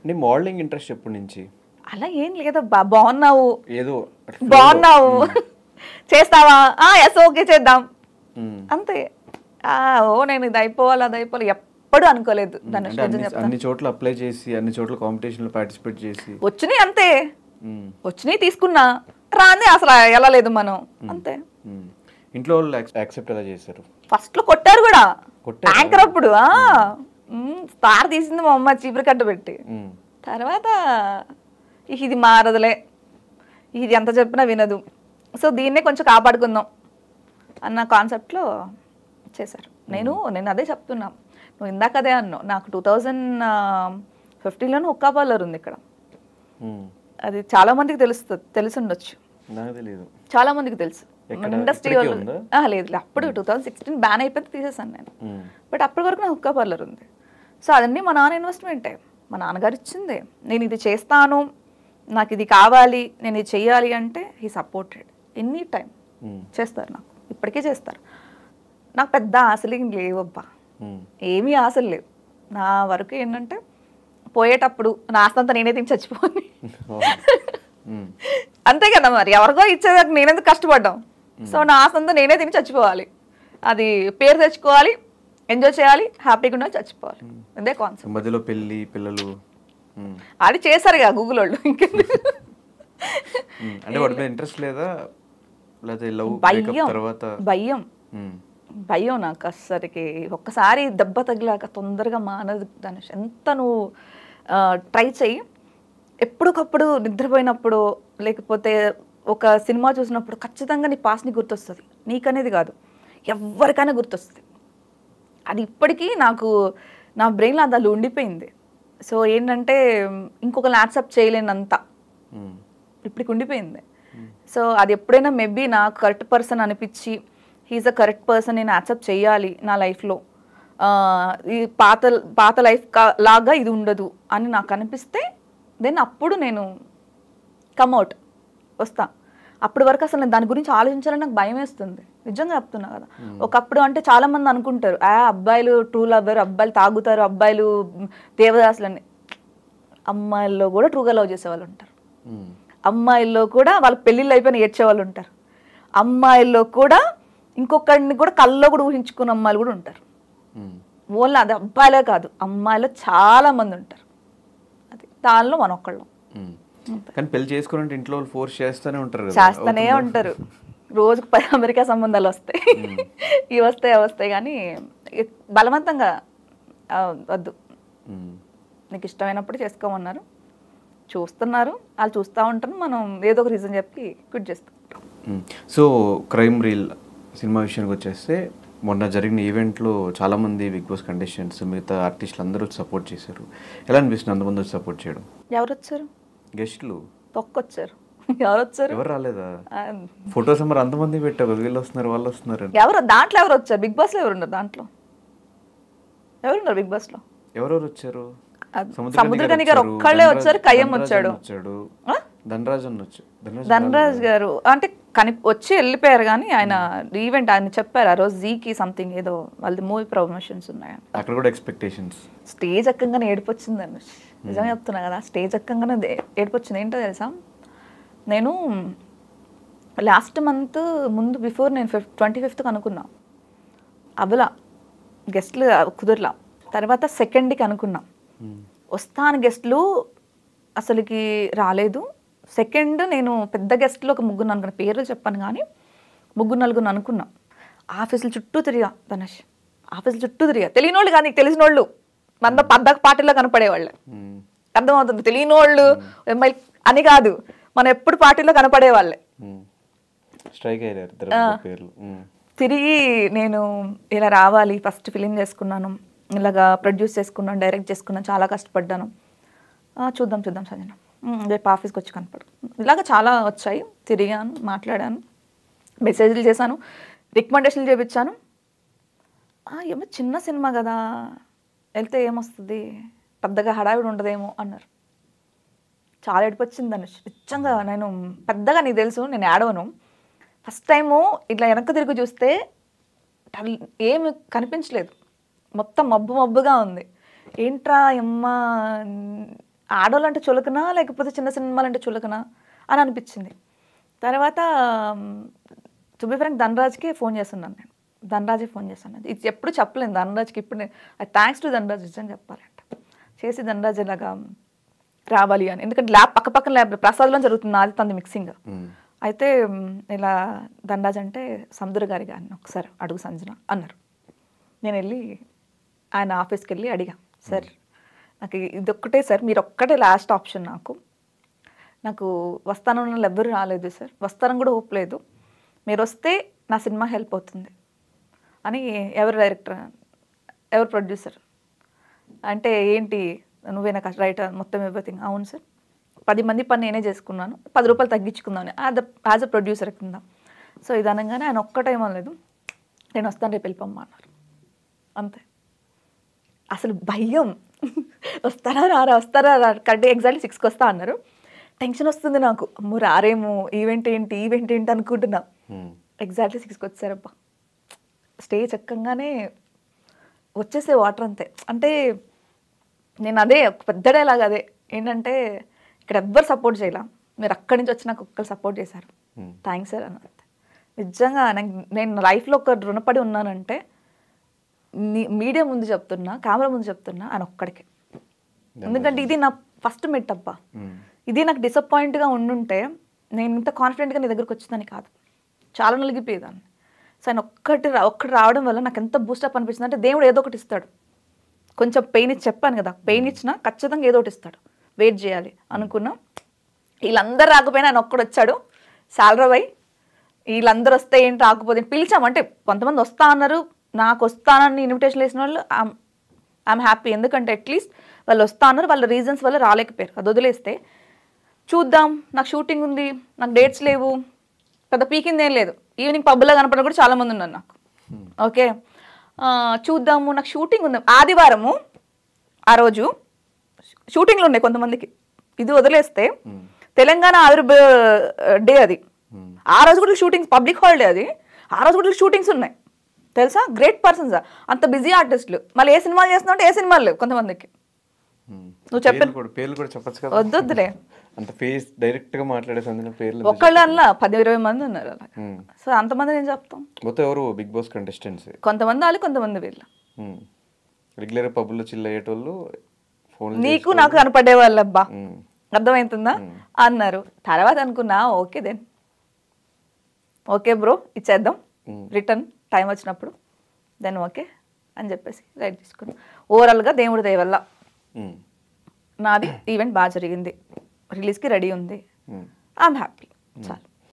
నీ modelling interest ఎప్పటి నుంచి? అలా ఏం లేదబ్బా, బాగున్నావు ఏదో బాగున్నావు చేస్తావా, ఎస్ ఓకే చేద్దాం అంతే. ఓ నేను ఇది అయిపోవాలి అది అయిపోవాలి ఎప్పుడు అనుకోలేదు. అన్ని చోట్ల అప్లై చేసి అన్ని చోట్ల కాంపిటీషన్ లో పార్టిసిపేట్ చేసి వచ్చినాయి అంతే, వచ్చినాయి తీసుకున్నా, రాంది అసలు వెళ్ళలేదు మనం అంతే. ఇంట్లో వాళ్ళు యాక్సెప్ట్ ఎలా చేశారు? ఫస్ట్ లో కొట్టారు కూడా, యాంకర్ అప్పుడు స్టార్ తీసింది మా అమ్మ చీపురు కట్ట పెట్టి. తర్వాత ఇది మారదులే, ఇది ఎంత చెప్పినా వినదు, సో దీన్నే కొంచెం కాపాడుకుందాం అన్న కాన్సెప్ట్లో చేశారు. నేను అదే చెప్తున్నా, నువ్వు ఇందాక అదే అన్నావు, నాకు 2015లోనే హుక్కా పార్లర్ ఉంది ఇక్కడ. అది చాలా మందికి తెలిసి ఉండొచ్చు, చాలా మందికి తెలుసు ఇండస్ట్రీ వాళ్ళు. లేదు అప్పుడు 2016 బ్యాన్ అయిపోతే తీసేసాను నేను, బట్ అప్పటి వరకు నా హుక్కా పార్లర్ ఉంది. సో అదన్నీ మా నాన్న ఇన్వెస్ట్మెంటే, మా నాన్నగారు ఇచ్చిందే. నేను ఇది చేస్తాను, నాకు ఇది కావాలి, నేను ఇది చెయ్యాలి అంటే హీ సపోర్టెడ్ ఎనీ టైం. చేస్తారు, నాకు ఇప్పటికే చేస్తారు. నాకు పెద్ద ఆశలు ఏం లేవు అబ్బా, ఏమీ ఆశలు లేవు. నా వరకు ఏంటంటే పోయేటప్పుడు నా ఆస్తంతా నేనే తిని చచ్చిపోని అంతే కదా, మరి ఎవరికో ఇచ్చేదాకా నేనెందుకు కష్టపడ్డాం. సో నా ఆస్తంతా నేనే తిని చచ్చిపోవాలి, అది పేరు తెచ్చుకోవాలి, ఎంజాయ్ చేయాలి, హ్యాపీగా ఉండాలి, చచ్చిపోవాలి, అదే కాన్సెప్ట్. మధ్యలో పెళ్లి పిల్లలు అది చేశారుగా గూగుల్ వాళ్ళు. అంటే వాటి మీద ఇంట్రెస్ట్ లేదా? భయం భయం నాకు అస్సరికి. ఒక్కసారి దెబ్బ తగిలాక తొందరగా మానదు ధనుష్. ఎంత నువ్వు ట్రై చెయ్యి, ఎప్పటికప్పుడు నిద్రపోయినప్పుడు లేకపోతే ఒక సినిమా చూసినప్పుడు ఖచ్చితంగా నీ పాస్ట్ని గుర్తొస్తుంది. నీకనేది కాదు, ఎవరికైనా గుర్తొస్తుంది. అది ఇప్పటికీ నాకు నా బ్రెయిన్లో అది ఉండిపోయింది. సో ఏంటంటే ఇంకొక యాక్సెప్ట్ చేయలేనంత ఇప్పటికి ఉండిపోయింది. సో అది ఎప్పుడైనా మేబీ నాకు కరెక్ట్ పర్సన్ అనిపించి హీఈస్ అ కరెక్ట్ పర్సన్, నేను యాక్సెప్ట్ చేయాలి నా లైఫ్లో, ఈ పాత లైఫ్ లాగా ఇది ఉండదు అని నాకు అనిపిస్తే దెన్ అప్పుడు నేను కమ్అవుట్ వస్తా. అప్పటి వరకు అసలు నేను దాని గురించి ఆలోచించాలని నాకు భయం వేస్తుంది, నిజంగా చెప్తున్నా కదా. ఒకప్పుడు అంటే చాలా మంది అనుకుంటారు అబ్బాయిలు ట్రూ లవర్, అబ్బాయిలు తాగుతారు, అబ్బాయిలు దేవదాసులని. అమ్మాయిల్లో కూడా ట్రూగా లవ్ చేసేవాళ్ళు ఉంటారు, అమ్మాయిల్లో కూడా వాళ్ళ పెళ్ళిళ్ళు అయిపోయిన ఏడ్చేవాళ్ళు ఉంటారు, అమ్మాయిల్లో కూడా ఇంకొకరిని కూడా కల్లో కూడా ఊహించుకున్న అమ్మాయిలు కూడా ఉంటారు. ఓన్లీ అది అబ్బాయిలే కాదు, అమ్మాయిలో చాలా మంది ఉంటారు. అది దానిలో మన ఒక్కళ్ళం. కానీ పెళ్లి చేసుకోవాలంటే ఇంట్లో ఫోర్స్ చేస్తూనే ఉంటారు. రోజుకు 10 అమెరికా సంబంధాలు వస్తాయి, ఇవి వస్తాయి అవి వస్తాయి, కానీ బలవంతంగా వద్దు, నీకు ఇష్టమైనప్పుడు చేసుకోమన్నారు, చూస్తున్నారు, వాళ్ళు చూస్తూ ఉంటారు, మనం ఏదో ఒక రీజన్ చెప్పి క్విట్ చేస్తాం. సో క్రైమ్ రీల్ సినిమా విషయానికి వచ్చేస్తే మొన్న జరిగిన ఈవెంట్లో చాలామంది బిగ్ బాస్ కంటెస్టెంట్స్ మిగతా ఆర్టిస్టులు అందరూ సపోర్ట్ చేశారు. ఎలా అనిపిస్తుంది అంతమంది వచ్చి సపోర్ట్ చేయడం? ఎవరు వచ్చారు? గెస్టులు తొక్కొచ్చారు. ఎవరు వచ్చారు? ఎవరు రాలేదా? ఫొటోస్ మరి అంతమంది పెట్టారు, వీళ్ళు వస్తున్నారు వాళ్ళు వస్తున్నారు. ఎవరు దాంట్లో ఎవరు వచ్చారు? బిగ్ బాస్లో ఎవరున్నారు? దాంట్లో ఎవరున్నారు? బిగ్ బాస్లో ఎవరెవరు వచ్చారు? సముద్రకని గారు ఒక్కళ్ళే వచ్చారు, కయ్యం వచ్చాడు, ధనరాజ్ గారు అంటే వచ్చి వెళ్ళిపోయారు. కానీ ఆయన ఈవెంట్ ఆయన చెప్పారు ఆ రోజు జీకి సంథింగ్ ఏదో వాళ్ళది మూవీ ప్రమోషన్స్ ఉన్నాయి, అక్కడ కూడా ఎక్స్పెక్టేషన్స్. స్టేజ్ ఎక్కంగానే ఏడిపొచ్చింది అని నిజంగా చెప్తున్నా కదా, స్టేజ్ ఎక్కంగానే ఏడిపొచ్చింది. ఏంటో తెలుసా, నేను లాస్ట్ మంత్ ముందు బిఫోర్ నేను 25th అనుకున్నా, అబలా గెస్ట్లు కుదరలా. తర్వాత 2nd అనుకున్నా, వస్తాను గెస్ట్లు అసలుకి రాలేదు. 2nd నేను పెద్ద గెస్ట్లో ఒక 3 అనుకున్నా, పేర్లు చెప్పాను కానీ 3-4 అనుకున్నా. ఆఫీసులు చుట్టూ తిరిగా ధనుష్, ఆఫీసులు చుట్టూ తిరిగా. తెలియని వాళ్ళు కానీ తెలిసిన వాళ్ళు మన పద్దాక పార్టీలో కనపడేవాళ్ళు, అర్థమవుతుంది. తెలియని వాళ్ళు ఎంఐల్ అని కాదు, మనం ఎప్పుడు పార్టీలో కనపడేవాళ్ళే. తిరిగి నేను ఇలా రావాలి, ఫస్ట్ ఫిలిం చేసుకున్నాను, ఇలాగా ప్రొడ్యూస్ చేసుకున్నాను, డైరెక్ట్ చేసుకున్నాను, చాలా కష్టపడ్డాను, చూద్దాం సంజన రేపు ఆఫీస్కి వచ్చి కనపడు. ఇలాగ చాలా వచ్చాయి. తిరిగాను, మాట్లాడాను, మెసేజ్లు చేశాను, రికమెండేషన్లు చేయించాను. ఏమో చిన్న సినిమా కదా, వెళ్తే ఏమొస్తుంది, పెద్దగా హడావిడి ఉండదేమో అన్నారు. చాలా ఏడిపొచ్చింది ధనుష్ నిజంగా. నేను పెద్దగా నీకు తెలుసు నేను ఏడవను. ఫస్ట్ టైము ఇట్లా వెనక్కి తిరిగి చూస్తే ఏమి కనిపించలేదు, మొత్తం మబ్బుగా ఉంది. ఏంట్రా అమ్మ ఆడవాళ్ళు అంటే చులకనా లేకపోతే చిన్న సినిమాలు అంటే చులకనా అని అనిపించింది. తర్వాత టు బి ఫ్రాంక్ ధనరాజ్కే ఫోన్ చేస్తున్నాను నేను. ధనరాజే ఫోన్ చేశాను. ఇది ఎప్పుడు చెప్పలేను ధనరాజ్కి. ఇప్పుడు థ్యాంక్స్ టు ధనరాజ్ నిజం చెప్పాలంటే. చేసి ధనరాజ్ ఇలాగా రావాలి అని, ఎందుకంటే ల్యాబ్ పక్కన ల్యాబ్ ప్రసాద్లో జరుగుతుంది, నాది తంది మిక్సింగ్. అయితే ఇలా ధనరాజ్ అంటే సముద్ర గారి గారిని ఒకసారి అడుగు సంజన అన్నారు. నేను వెళ్ళి ఆయన ఆఫీస్కి వెళ్ళి అడిగా, సార్ నాకు ఇది ఒక్కటే సార్, మీరు ఒక్కటే లాస్ట్ ఆప్షన్ నాకు వస్తానన్న వాళ్ళు ఎవ్వరు రాలేదు సార్, వస్తానని కూడా హోప్ లేదు, మీరు వస్తే నా సినిమా హెల్ప్ అవుతుంది అని. ఎవరు డైరెక్టర్, ఎవరు ప్రొడ్యూసర్ అంటే, ఏంటి నువ్వే నాకు రైటర్ మొత్తం ఎవ్రీథింగ్. అవును సార్, 10 మంది పని నేనే చేసుకున్నాను, 10 రూపాయలు తగ్గించుకున్నాను యాజ్ అ ప్రొడ్యూసర్ కింద. సో ఇది అనగానే ఆయన ఒక్కటేమో లేదు, నేను వస్తాను రేపు వెళ్ళిపోమ్మా అన్నారు. అంతే. అసలు భయం, వస్తారా వస్తారా కరెక్ట్ ఎగ్జాక్ట్లీ 6కి వస్తా అన్నారు. టెన్షన్ వస్తుంది నాకు, అమ్మో రారేమో, ఈవెంట్ ఏంటి అనుకుంటున్నా. ఎగ్జాక్ట్లీ 6కి వచ్చారబ్బా. స్టేజ్ ఎక్కంగానే వచ్చేసే వాటర్ అంతే. అంటే నేను అదే ఒక పెద్ద డైలాగ్ అదే ఏంటంటే, ఇక్కడ ఎవ్వరు సపోర్ట్ చేయాల, మీరు అక్కడి నుంచి వచ్చి నాకు ఒక్కరు సపోర్ట్ చేశారు, థ్యాంక్స్ సార్ అని. అంతే. నిజంగా నేను లైఫ్లో ఒక రుణపడి ఉన్నానంటే మీడియా ముందు చెప్తున్నా, కెమెరా ముందు చెప్తున్నా ఆయన ఒక్కడికే. ఎందుకంటే ఇది నా ఫస్ట్ మెట్ అబ్బా. ఇది నాకు డిసప్పాయింట్గా ఉండుంటే నేను ఇంత కాన్ఫిడెంట్గా నీ దగ్గరకు వచ్చేదాన్ని కాదు, చాలా నలిగిపోయేదాన్ని. సో ఆయన ఒక్కటి రావడం వల్ల నాకు ఎంత బూస్టప్ అనిపిస్తుంది అంటే, దేవుడు ఏదో ఒకటి ఇస్తాడు. కొంచెం పెయిన్ ఇచ్చి చెప్పాను కదా, పెయిన్ ఇచ్చినా ఖచ్చితంగా ఏదో ఒకటి ఇస్తాడు, వెయిట్ చేయాలి అనుకున్నా. వీళ్ళందరూ రాకపోయినా ఆయన ఒక్కడు వచ్చాడు. సాలరీ వీళ్ళందరూ వస్తే ఏంటి రాకపోతే పిలిచామంటే, కొంతమంది వస్తా అన్నారు, నాకు వస్తానని ఇన్విటేషన్ వేసిన వాళ్ళు ఐఎమ్ హ్యాపీ. ఎందుకంటే అట్లీస్ట్ వాళ్ళు వస్తా అన్నారు, వాళ్ళ రీజన్స్ వల్ల రాలేకపోయారు. అది వదిలేస్తే చూద్దాం, నాకు షూటింగ్ ఉంది, నాకు డేట్స్ లేవు, పెద్ద పీకింది ఏం లేదు, ఈవినింగ్ పబ్లో కనపడడం కూడా చాలామంది ఉన్నారు నాకు. ఓకే చూద్దాము, నాకు షూటింగ్ ఉంది ఆదివారము, ఆ రోజు షూటింగ్లు ఉన్నాయి కొంతమందికి. ఇది వదిలేస్తే తెలంగాణ డే అది, ఆ రోజు కూడా షూటింగ్స్, పబ్లిక్ హాలిడే అది, ఆ రోజు కూడా షూటింగ్స్ ఉన్నాయి తెలుసా. గ్రేట్ పర్సన్స్, అంత బిజీ ఆర్టిస్టులు. మళ్ళీ ఏ సినిమాలు చేస్తున్నావు అంటే ఏ సినిమాలు లేవు కొంతమందికి. నువ్వు చెప్పాను పేర్లు కూడా చెప్పచ్చు కదా. వద్దులే, అంత ఫేస్ డైరెక్ట్ గా మాట్లాడే పేర్లు ఒకళ్ళు అలా 10-20 మంది ఉన్నారు అలా. సో అంతమంది నేను చెప్తాం. మొత్తం ఎవరు బిగ్ బాస్ కంటెస్టెంట్స్? కొంతమంది వాళ్ళు, కొంతమంది వీళ్ళు. రెగ్యులర్ పబ్లో చిల్ అయ్యేటోళ్ళు ఫోన్ నీకు నాకు కనపడే వాళ్ళు అబ్బా, అర్థమవుతుందా అన్నారు. తర్వాత అనుకున్నా ఓకే దెన్ ఓకే బ్రో ఇచ్చేద్దాం రిటర్న్ టైం వచ్చినప్పుడు, దెన్ ఓకే అని చెప్పేసి లైట్ తీసుకున్నాం. ఓవరాల్గా దేవుడి దయ వల్ల నాది ఈవెంట్ బాగా జరిగింది, రిలీజ్కి రెడీ ఉంది, ఐఎమ్ హ్యాపీ చాలు.